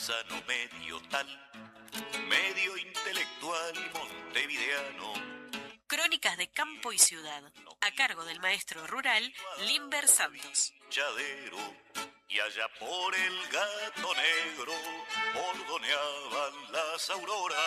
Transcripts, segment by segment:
paisano medio tal, medio intelectual y montevideano. Crónicas de campo y ciudad, a cargo del maestro rural Limber Santos. Chadero, y allá por el Gato Negro bordoneaban las auroras.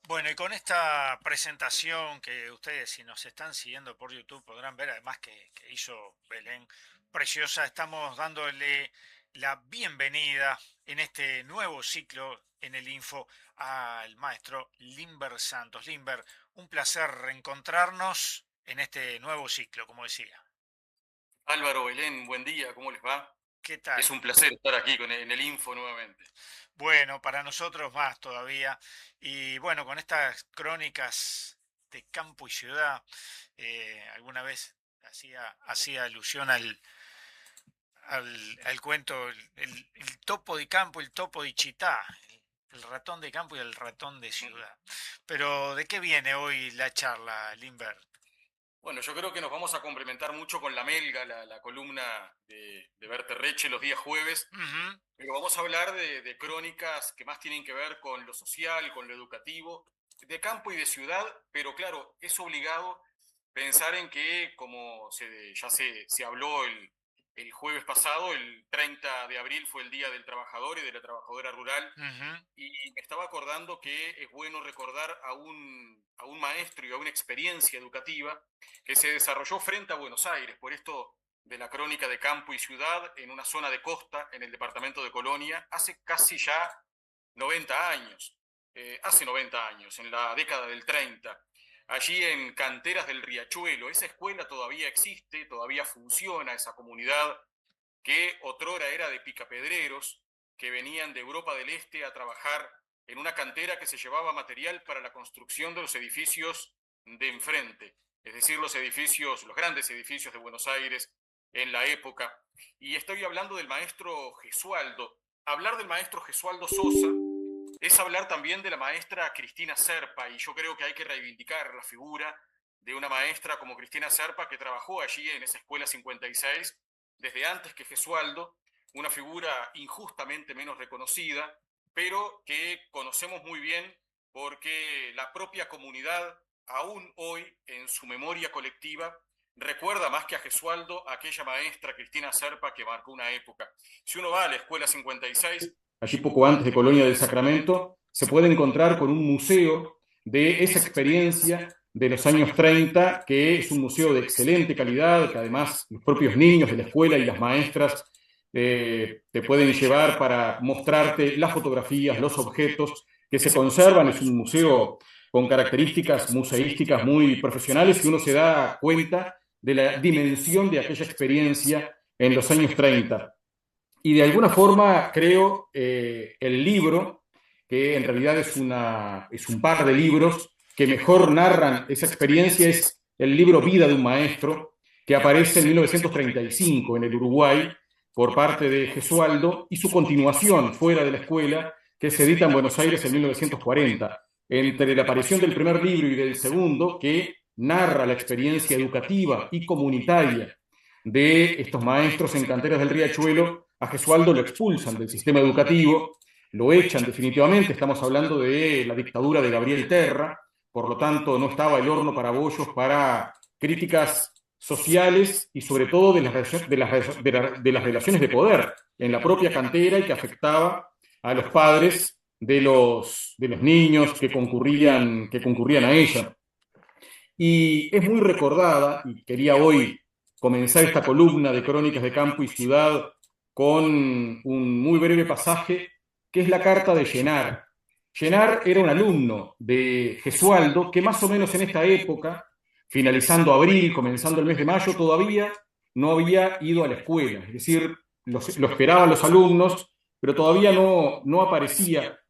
Bueno, y con esta presentación que ustedes, si nos están siguiendo por YouTube, podrán ver, además que hizo Belén, preciosa, estamos dándole la bienvenida en este nuevo ciclo en el Info al maestro Limber Santos. Limber, un placer reencontrarnos en este nuevo ciclo, como decía. Álvaro, Belén, buen día, ¿cómo les va? ¿Qué tal? Es un placer estar aquí en el Info nuevamente. Bueno, para nosotros más todavía. Y bueno, con estas crónicas de campo y ciudad, alguna vez hacía alusión al cuento, el topo de campo, el topo de Chitá, el ratón de campo y el ratón de ciudad. Pero ¿de qué viene hoy la charla, Limber? Bueno, yo creo que nos vamos a complementar mucho con La Melga, la columna de Berta Reche los días jueves, pero vamos a hablar de crónicas que más tienen que ver con lo social, con lo educativo, de campo y de ciudad, pero claro, es obligado pensar en que, como ya se habló el jueves pasado, el 30 de abril fue el Día del Trabajador y de la Trabajadora Rural, y me estaba acordando que es bueno recordar a un maestro y a una experiencia educativa que se desarrolló frente a Buenos Aires, por esto de la crónica de campo y ciudad, en una zona de costa, en el departamento de Colonia, hace casi ya 90 años, hace 90 años, en la década del 30. Allí en Canteras del Riachuelo, esa escuela todavía existe, todavía funciona, esa comunidad que otrora era de picapedreros, que venían de Europa del Este a trabajar en una cantera que se llevaba material para la construcción de los edificios de enfrente, es decir, los grandes edificios de Buenos Aires en la época. Y estoy hablando del maestro Gesualdo. Hablar del maestro Gesualdo Sosa es hablar también de la maestra Cristina Serpa, y yo creo que hay que reivindicar la figura de una maestra como Cristina Serpa, que trabajó allí en esa escuela 56 desde antes que Gesualdo, una figura injustamente menos reconocida, pero que conocemos muy bien porque la propia comunidad, aún hoy en su memoria colectiva, recuerda más que a Gesualdo a aquella maestra Cristina Serpa que marcó una época. Si uno va a la escuela 56, allí poco antes de Colonia del Sacramento, se puede encontrar con un museo de esa experiencia de los años 30, que es un museo de excelente calidad, que además los propios niños de la escuela y las maestras te pueden llevar para mostrarte las fotografías, los objetos que se conservan. Es un museo con características museísticas muy profesionales y uno se da cuenta de la dimensión de aquella experiencia en los años 30. Y de alguna forma creo el libro, que en realidad es un par de libros que mejor narran esa experiencia, es el libro Vida de un Maestro, que aparece en 1935 en el Uruguay por parte de Gesualdo, y su continuación Fuera de la Escuela, que se edita en Buenos Aires en 1940. Entre la aparición del primer libro y del segundo, que narra la experiencia educativa y comunitaria de estos maestros en Canteras del Riachuelo, a Gesualdo lo expulsan del sistema educativo, lo echan definitivamente. Estamos hablando de la dictadura de Gabriel Terra, por lo tanto no estaba el horno para bollos para críticas sociales y sobre todo de las relaciones de poder en la propia cantera, y que afectaba a los padres de los niños que concurrían a ella. Y es muy recordada, y quería hoy comenzar esta columna de crónicas de campo y ciudad con un muy breve pasaje, que es la carta de Llenar. Llenar era un alumno de Gesualdo que más o menos en esta época, finalizando abril, comenzando el mes de mayo, todavía no había ido a la escuela. Es decir, lo esperaban los alumnos, pero todavía no aparecía.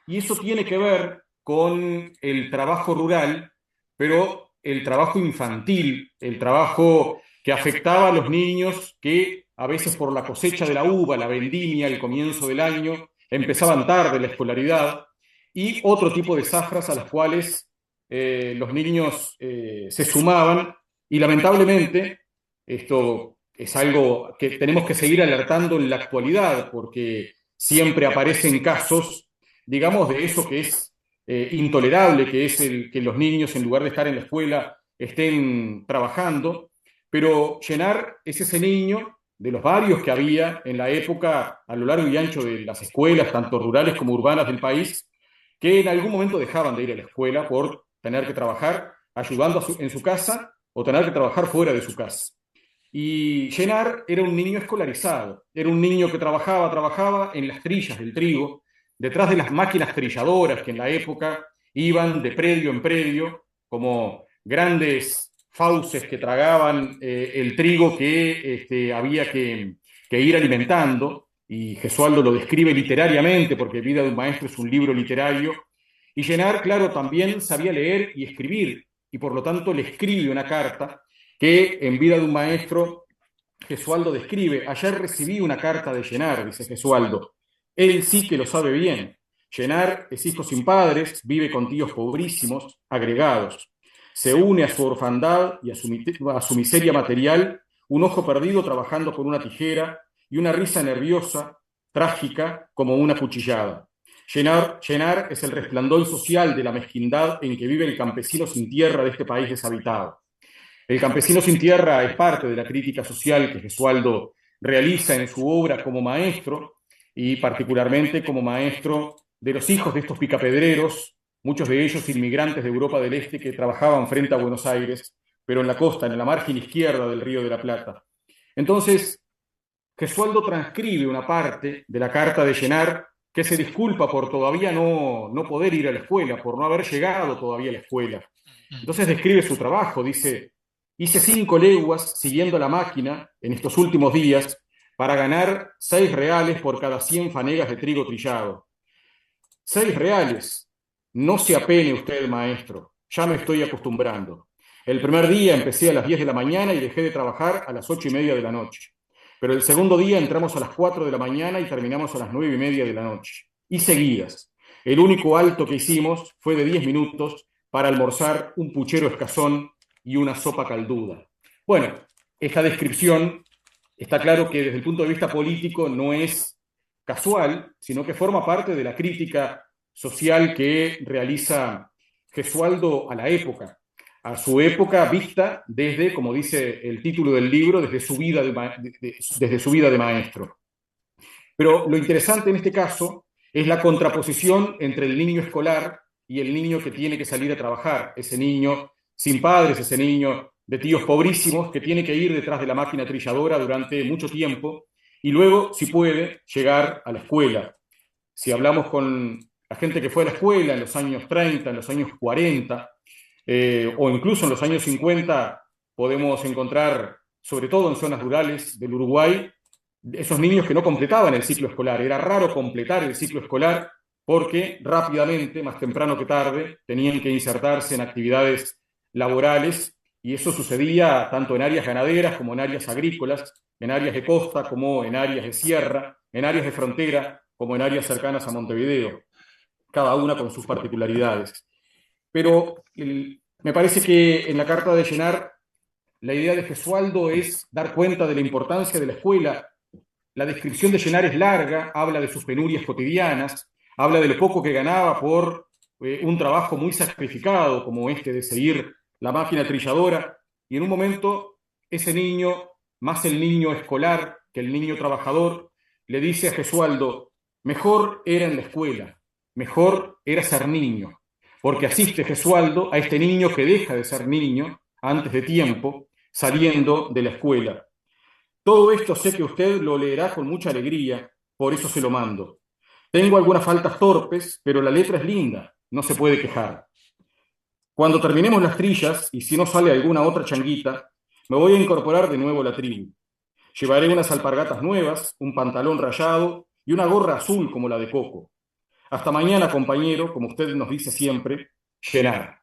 Y eso tiene que ver con el trabajo rural, pero el trabajo infantil, el trabajo que afectaba a los niños que a veces por la cosecha de la uva, la vendimia, el comienzo del año, empezaban tarde la escolaridad, y otro tipo de zafras a las cuales los niños se sumaban, y lamentablemente esto es algo que tenemos que seguir alertando en la actualidad, porque siempre aparecen casos, digamos, de eso que es intolerable, que es que los niños, en lugar de estar en la escuela, estén trabajando. Pero Llenar es ese niño de los varios que había en la época a lo largo y ancho de las escuelas, tanto rurales como urbanas del país, que en algún momento dejaban de ir a la escuela por tener que trabajar ayudando en su casa o tener que trabajar fuera de su casa. Y Llenar era un niño escolarizado, era un niño que trabajaba en las trillas del trigo, detrás de las máquinas trilladoras que en la época iban de predio en predio como grandes fauces que tragaban el trigo que había que ir alimentando, y Gesualdo lo describe literariamente porque Vida de un maestro es un libro literario, y Llenar, claro, también sabía leer y escribir, y por lo tanto le escribe una carta que en Vida de un maestro Gesualdo describe: ayer recibí una carta de Llenar, dice Gesualdo, él sí que lo sabe bien. Llenar es hijo sin padres, vive con tíos pobrísimos, agregados. Se une a su orfandad y a su miseria material, un ojo perdido trabajando con una tijera y una risa nerviosa, trágica, como una cuchillada. Llenar es el resplandor social de la mezquindad en que vive el campesino sin tierra de este país deshabitado. El campesino sin tierra es parte de la crítica social que Gesualdo realiza en su obra como maestro, y particularmente como maestro de los hijos de estos picapedreros, muchos de ellos inmigrantes de Europa del Este que trabajaban frente a Buenos Aires, pero en la costa, en la margen izquierda del Río de la Plata. Entonces, Gesualdo transcribe una parte de la carta de Llenar, que se disculpa por todavía no poder ir a la escuela, por no haber llegado todavía a la escuela. Entonces describe su trabajo, dice: hice 5 leguas siguiendo la máquina en estos últimos días para ganar 6 reales por cada 100 fanegas de trigo trillado. 6 reales. No se apene usted, maestro, ya me estoy acostumbrando. El primer día empecé a las 10 de la mañana y dejé de trabajar a las 8:30 de la noche. Pero el segundo día entramos a las 4 de la mañana y terminamos a las 9:30 de la noche. Y seguidas. El único alto que hicimos fue de 10 minutos para almorzar un puchero escazón y una sopa calduda. Bueno, esta descripción está claro que desde el punto de vista político no es casual, sino que forma parte de la crítica social que realiza Gesualdo a la época, a su época vista desde, como dice el título del libro, desde su vida desde su vida de maestro. Pero lo interesante en este caso es la contraposición entre el niño escolar y el niño que tiene que salir a trabajar, ese niño sin padres, ese niño de tíos pobrísimos que tiene que ir detrás de la máquina trilladora durante mucho tiempo y luego, si puede, llegar a la escuela. Si hablamos con la gente que fue a la escuela en los años 30, en los años 40, o incluso en los años 50, podemos encontrar, sobre todo en zonas rurales del Uruguay, esos niños que no completaban el ciclo escolar. Era raro completar el ciclo escolar porque rápidamente, más temprano que tarde, tenían que insertarse en actividades laborales, y eso sucedía tanto en áreas ganaderas como en áreas agrícolas, en áreas de costa como en áreas de sierra, en áreas de frontera como en áreas cercanas a Montevideo, cada una con sus particularidades. Pero me parece que en la carta de Llenar la idea de Gesualdo es dar cuenta de la importancia de la escuela. La descripción de Llenar es larga, habla de sus penurias cotidianas, habla de lo poco que ganaba por un trabajo muy sacrificado como este de seguir la máquina trilladora, y en un momento ese niño, más el niño escolar que el niño trabajador, le dice a Gesualdo: mejor era en la escuela, mejor era ser niño, porque asiste Gesualdo a este niño que deja de ser niño antes de tiempo, saliendo de la escuela. Todo esto sé que usted lo leerá con mucha alegría, por eso se lo mando. Tengo algunas faltas torpes, pero la letra es linda, no se puede quejar. Cuando terminemos las trillas, y si no sale alguna otra changuita, me voy a incorporar de nuevo a la tribu. Llevaré unas alpargatas nuevas, un pantalón rayado y una gorra azul como la de Coco. Hasta mañana, compañero, como usted nos dice siempre, Llenar.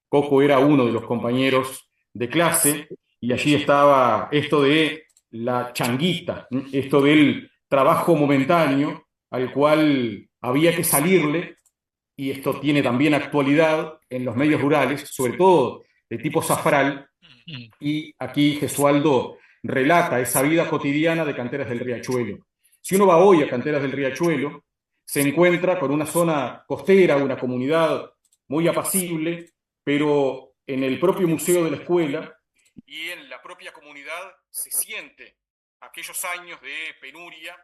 Coco era uno de los compañeros de clase, y allí estaba esto de la changuita, esto del trabajo momentáneo al cual había que salirle, y esto tiene también actualidad en los medios rurales, sobre todo de tipo zafral, y aquí Gesualdo relata esa vida cotidiana de Canteras del Riachuelo. Si uno va hoy a Canteras del Riachuelo, se encuentra con una zona costera, una comunidad muy apacible, pero en el propio museo de la escuela y en la propia comunidad se siente aquellos años de penuria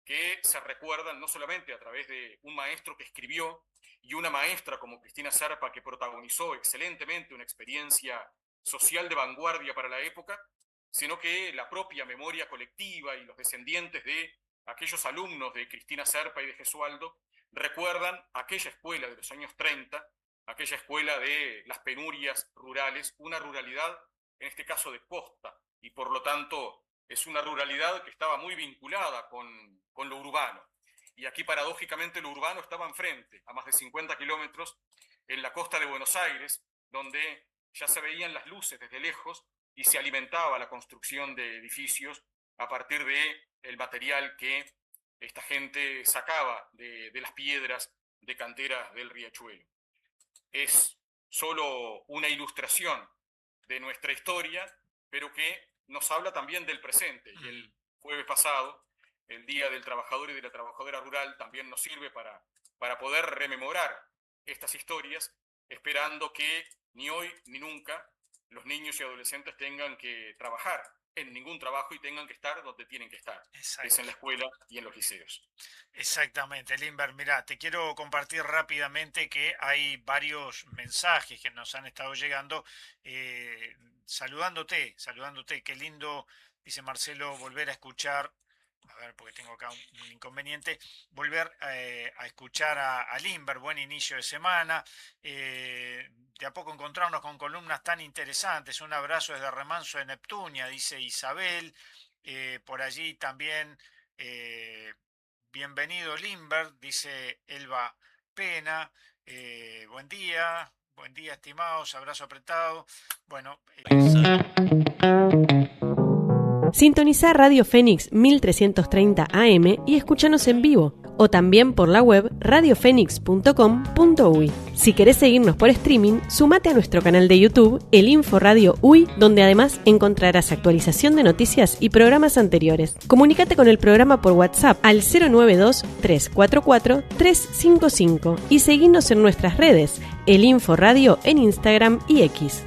que se recuerdan no solamente a través de un maestro que escribió y una maestra como Cristina Serpa que protagonizó excelentemente una experiencia social de vanguardia para la época, sino que la propia memoria colectiva y los descendientes de aquellos alumnos de Cristina Serpa y de Gesualdo recuerdan aquella escuela de los años 30, aquella escuela de las penurias rurales, una ruralidad, en este caso de costa, y por lo tanto es una ruralidad que estaba muy vinculada con lo urbano. Y aquí paradójicamente lo urbano estaba enfrente, a más de 50 kilómetros, en la costa de Buenos Aires, donde ya se veían las luces desde lejos y se alimentaba la construcción de edificios a partir del material que esta gente sacaba de las piedras de Canteras del Riachuelo. Es solo una ilustración de nuestra historia, pero que nos habla también del presente. Y el jueves pasado, el Día del Trabajador y de la Trabajadora Rural, también nos sirve para poder rememorar estas historias, esperando que ni hoy ni nunca los niños y adolescentes tengan que trabajar en ningún trabajo y tengan que estar donde tienen que estar, es en la escuela y en los liceos. Exactamente, Limber. Mira, te quiero compartir rápidamente que hay varios mensajes que nos han estado llegando saludándote. Qué lindo, dice Marcelo, volver a escuchar. A ver, porque tengo acá un inconveniente. Volver a escuchar a Limber, buen inicio de semana. De a poco encontrarnos con columnas tan interesantes. Un abrazo desde Remanso de Neptunia, dice Isabel. Por allí también, bienvenido Limber, dice Elba Pena. Buen día, estimados, abrazo apretado. Bueno. Sintoniza Radio Fénix 1330 AM y escúchanos en vivo, o también por la web radiofenix.com.uy. Si querés seguirnos por streaming, sumate a nuestro canal de YouTube, El Info Radio UI, donde además encontrarás actualización de noticias y programas anteriores. Comunícate con el programa por WhatsApp al 092-344-355 y seguinos en nuestras redes, El Info Radio en Instagram y X.